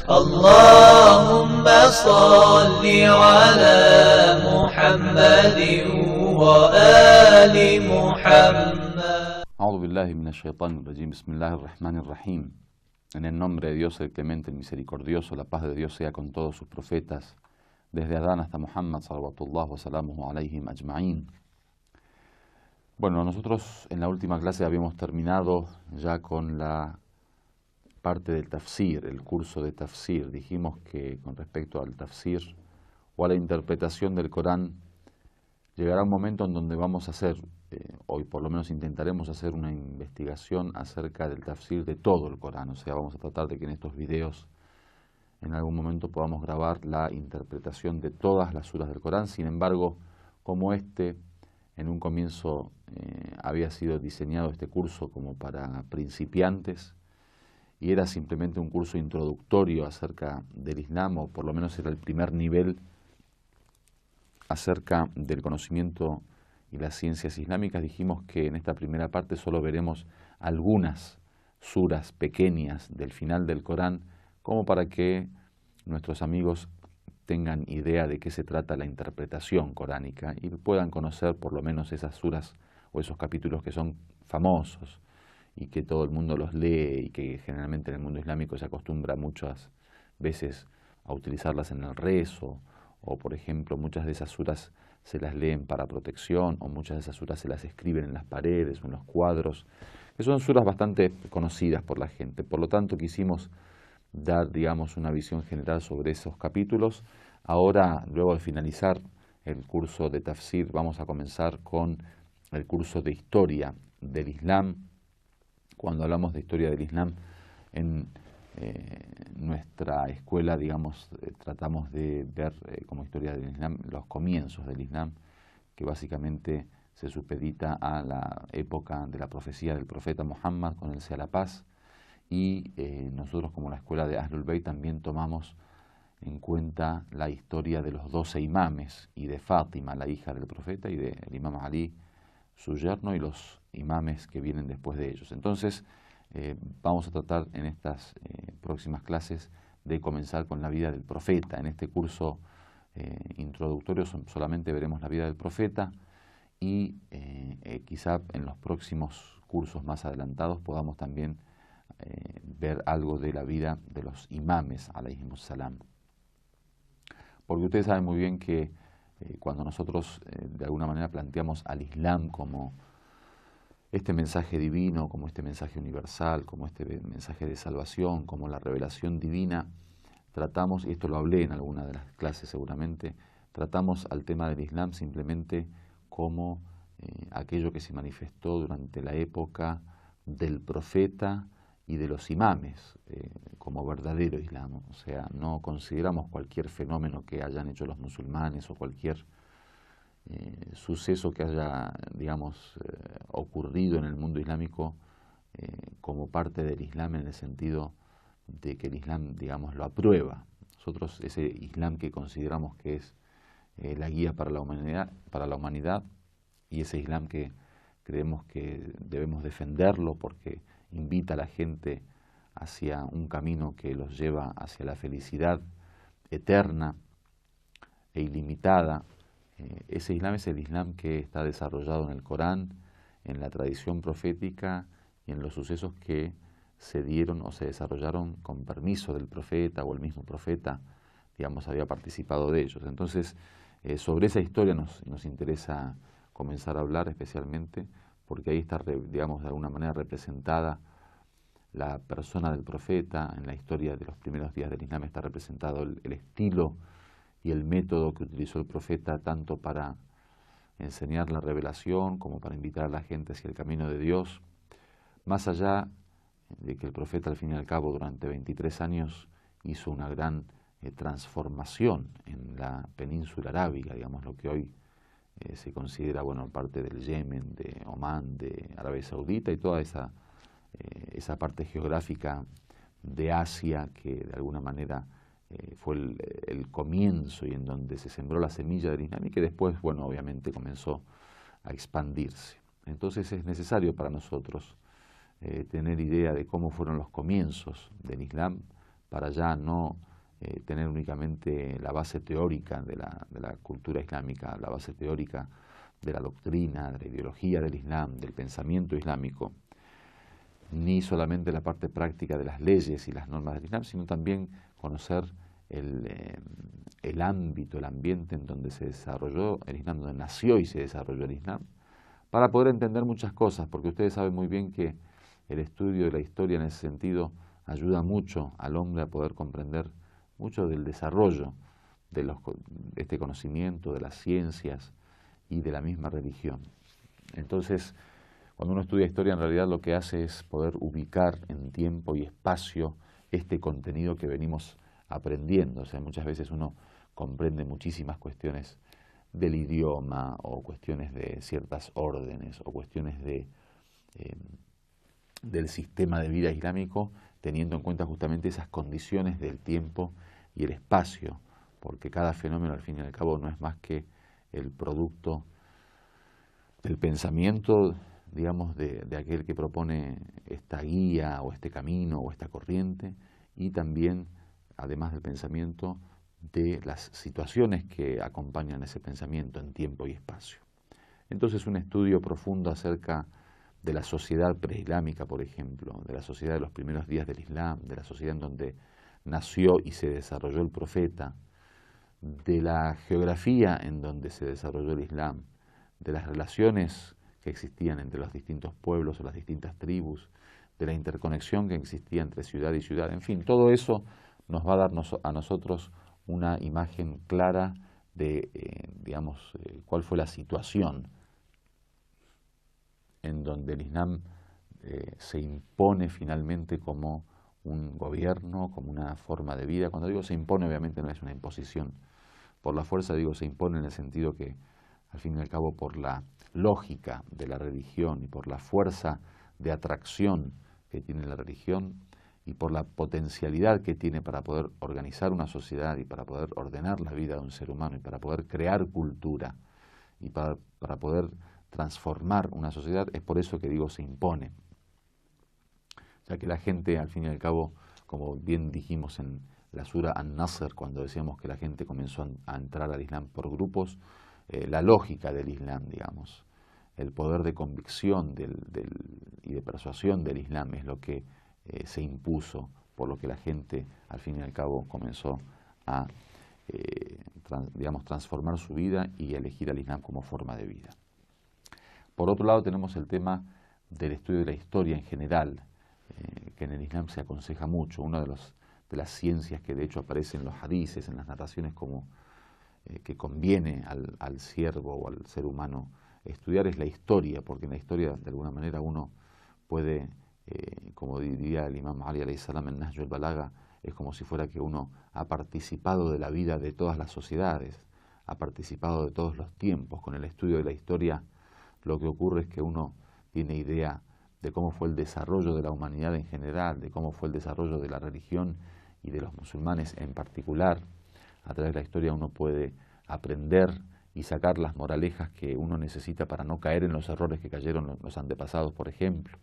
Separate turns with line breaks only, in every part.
اللهم صل على محمد وآل محمد.
أعوذ بالله من الشيطان الرجيم. بسم الله الرحمن الرحيم. En el nombre de Dios, el clemente, el misericordioso, la paz de Dios sea con todos sus profetas, desde Adán hasta Muhammad, salawatullah wa salamuhu alayhim ajma'in. Bueno, nosotros en la última clase habíamos terminado ya con la parte del tafsir, el curso de tafsir. Dijimos que con respecto al tafsir o a la interpretación del Corán, llegará un momento en donde vamos a hacer, hoy por lo menos intentaremos hacer una investigación acerca del tafsir de todo el Corán. O sea, vamos a tratar de que en estos videos en algún momento podamos grabar la interpretación de todas las suras del Corán. Sin embargo, como en un comienzo había sido diseñado este curso como para principiantes y era simplemente un curso introductorio acerca del Islam, o por lo menos era el primer nivel acerca del conocimiento y las ciencias islámicas, dijimos que en esta primera parte solo veremos algunas suras pequeñas del final del Corán, como para que nuestros amigos tengan idea de qué se trata la interpretación coránica y puedan conocer por lo menos esas suras o esos capítulos que son famosos y que todo el mundo los lee y que generalmente en el mundo islámico se acostumbra muchas veces a utilizarlas en el rezo, o por ejemplo muchas de esas suras se las leen para protección, o muchas de esas suras se las escriben en las paredes o en los cuadros, que son suras bastante conocidas por la gente. Por lo tanto quisimos dar, digamos, una visión general sobre esos capítulos. Ahora, luego de finalizar el curso de tafsir, vamos a comenzar con el curso de historia del Islam. Cuando hablamos de historia del Islam, en nuestra escuela, digamos, tratamos de ver como historia del Islam los comienzos del Islam, que básicamente se supedita a la época de la profecía del profeta Muhammad, con él sea la paz, y nosotros como la escuela de Ahlul Bayt también tomamos en cuenta la historia de los 12 imames y de Fátima, la hija del profeta, y del imam Ali, su yerno, y los imames que vienen después de ellos. Entonces, vamos a tratar en estas próximas clases de comenzar con la vida del profeta. En este curso introductorio solamente veremos la vida del profeta y quizá en los próximos cursos más adelantados podamos también ver algo de la vida de los imames, alayhimus salam. Porque ustedes saben muy bien que cuando nosotros de alguna manera planteamos al Islam como este mensaje divino, como este mensaje universal, como este mensaje de salvación, como la revelación divina, tratamos, y esto lo hablé en alguna de las clases seguramente, tratamos al tema del Islam simplemente como aquello que se manifestó durante la época del profeta y de los imames, como verdadero Islam. O sea, no consideramos cualquier fenómeno que hayan hecho los musulmanes o cualquier suceso que haya, digamos, ocurrido en el mundo islámico como parte del Islam, en el sentido de que el Islam, digamos, lo aprueba. Nosotros ese Islam que consideramos que es la guía para la humanidad, y ese Islam que creemos que debemos defenderlo porque invita a la gente hacia un camino que los lleva hacia la felicidad eterna e ilimitada. Ese Islam es el Islam que está desarrollado en el Corán, en la tradición profética y en los sucesos que se dieron o se desarrollaron con permiso del profeta, o el mismo profeta, digamos, había participado de ellos. Entonces, sobre esa historia nos interesa comenzar a hablar, especialmente porque ahí está, digamos, de alguna manera representada la persona del profeta. En la historia de los primeros días del Islam está representado el estilo y el método que utilizó el profeta, tanto para enseñar la revelación como para invitar a la gente hacia el camino de Dios. Más allá de que el profeta, al fin y al cabo, durante 23 años hizo una gran transformación en la península arábiga, digamos, lo que hoy se considera, bueno, parte del Yemen, de Omán, de Arabia Saudita y toda esa parte geográfica de Asia que de alguna manera fue el comienzo y en donde se sembró la semilla del Islam y que después, bueno, obviamente comenzó a expandirse. Entonces es necesario para nosotros tener idea de cómo fueron los comienzos del Islam para ya no tener únicamente la base teórica de la cultura islámica, la base teórica de la doctrina, de la ideología del Islam, del pensamiento islámico, ni solamente la parte práctica de las leyes y las normas del Islam, sino también conocer el ámbito, el ambiente en donde se desarrolló el Islam, donde nació y se desarrolló el Islam, para poder entender muchas cosas, porque ustedes saben muy bien que el estudio de la historia en ese sentido ayuda mucho al hombre a poder comprender mucho del desarrollo de este conocimiento, de las ciencias y de la misma religión. Entonces, cuando uno estudia historia, en realidad lo que hace es poder ubicar en tiempo y espacio este contenido que venimos aprendiendo. O sea, muchas veces uno comprende muchísimas cuestiones del idioma o cuestiones de ciertas órdenes o cuestiones del sistema de vida islámico, teniendo en cuenta justamente esas condiciones del tiempo y el espacio, porque cada fenómeno al fin y al cabo no es más que el producto del pensamiento, digamos, de aquel que propone esta guía o este camino o esta corriente, y también, además del pensamiento, de las situaciones que acompañan ese pensamiento en tiempo y espacio. Entonces, un estudio profundo acerca de la sociedad preislámica, por ejemplo, de la sociedad de los primeros días del Islam, de la sociedad en donde nació y se desarrolló el profeta, de la geografía en donde se desarrolló el Islam, de las relaciones que existían entre los distintos pueblos o las distintas tribus, de la interconexión que existía entre ciudad y ciudad, en fin, todo eso nos va a dar a nosotros una imagen clara de, cuál fue la situación en donde el Islam se impone finalmente como un gobierno, como una forma de vida. Cuando digo se impone, obviamente no es una imposición por la fuerza, digo se impone en el sentido que, al fin y al cabo, por la lógica de la religión y por la fuerza de atracción que tiene la religión y por la potencialidad que tiene para poder organizar una sociedad y para poder ordenar la vida de un ser humano y para poder crear cultura y para poder transformar una sociedad, es por eso que digo se impone. Ya que la gente, al fin y al cabo, como bien dijimos en la sura An-Nasr, cuando decíamos que la gente comenzó a entrar al Islam por grupos, la lógica del Islam, digamos, el poder de convicción y de persuasión del Islam es lo que se impuso, por lo que la gente, al fin y al cabo, comenzó a transformar su vida y elegir al Islam como forma de vida. Por otro lado, tenemos el tema del estudio de la historia en general, que en el Islam se aconseja mucho. Una de las ciencias que de hecho aparecen en los hadices, en las narraciones, como que conviene al siervo o al ser humano estudiar es la historia, porque en la historia de alguna manera uno puede, como diría el Imam Ali alayhi salam en Nahj al-Balagha, es como si fuera que uno ha participado de la vida de todas las sociedades, ha participado de todos los tiempos. Con el estudio de la historia lo que ocurre es que uno tiene idea de cómo fue el desarrollo de la humanidad en general, de cómo fue el desarrollo de la religión y de los musulmanes en particular. A través de la historia uno puede aprender y sacar las moralejas que uno necesita para no caer en los errores que cayeron los antepasados, por ejemplo.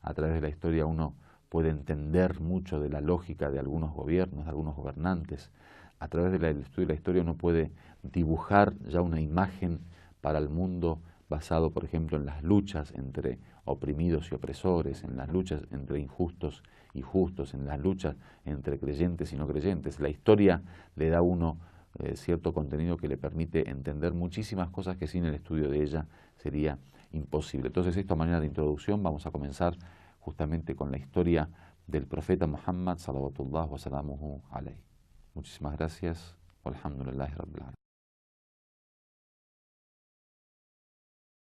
A través de la historia uno puede entender mucho de la lógica de algunos gobiernos, de algunos gobernantes. A través del estudio de la historia uno puede dibujar ya una imagen para el mundo basado, por ejemplo, en las luchas entre oprimidos y opresores, en las luchas entre injustos y justos, en las luchas entre creyentes y no creyentes. La historia le da a uno cierto contenido que le permite entender muchísimas cosas que sin el estudio de ella sería imposible. Entonces, esto a manera de introducción, vamos a comenzar justamente con la historia del profeta Muhammad salawatullah wa salamuhu alayhi. Muchísimas gracias. Walhamdulillahi rabbil alamin.